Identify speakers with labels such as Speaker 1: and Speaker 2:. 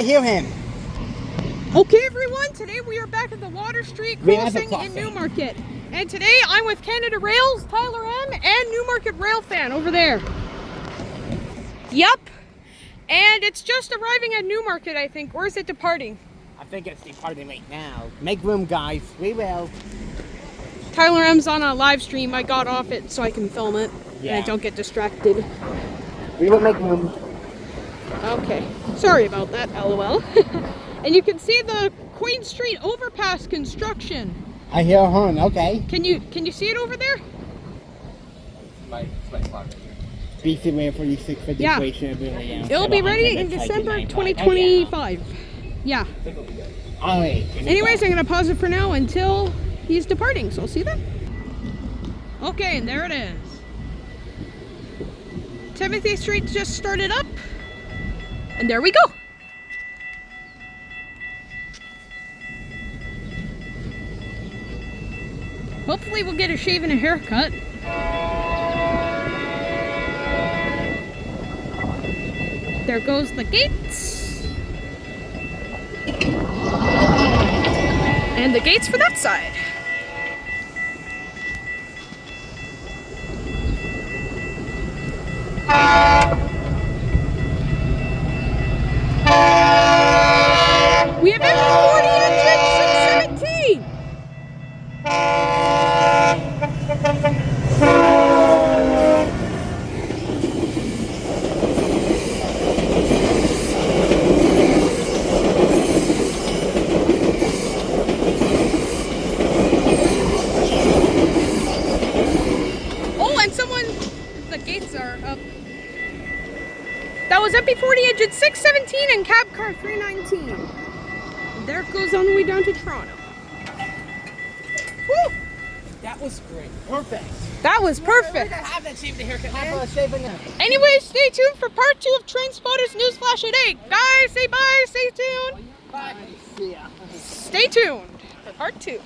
Speaker 1: Hear him.
Speaker 2: Okay, everyone, today we are back at the Water Street crossing in Newmarket. And today I'm with Canada Rails, Tyler M, and Newmarket Railfan over there. Yep. And it's just arriving at Newmarket, I think. Or is it departing?
Speaker 1: I think it's departing right now. Make room, guys. We will.
Speaker 2: Tyler M's on a live stream. I got off it so I can film it.
Speaker 1: Yeah.
Speaker 2: And I don't get distracted.
Speaker 1: We will make room.
Speaker 2: Okay. Sorry about that, LOL. And you can see the Queen Street overpass construction.
Speaker 1: I hear a horn. Okay.
Speaker 2: Can you see it over there?
Speaker 1: BC Way 46 for
Speaker 2: Yeah. It'll be ready in December 2025. Yeah.
Speaker 1: Alright.
Speaker 2: Anyways, I'm gonna pause it for now until he's departing. So I'll see you then. Okay, and there it is. Timothy Street just started up. And there we go. Hopefully we'll get a shave and a haircut. There goes the gates. And the gates for that side. We have MP40 engine 617. Oh, and someone, the gates are up. That was MP40 engine 617 and cab car 319. And there it goes on the way down to Toronto. Woo!
Speaker 1: That was great. Perfect.
Speaker 2: That was perfect.
Speaker 1: Have that shaved haircut.
Speaker 2: Anyway, stay tuned for part 2 of TrainSpotters News Flash at 8. Guys, say bye. Stay tuned.
Speaker 1: Bye. See ya.
Speaker 2: Stay tuned for part 2.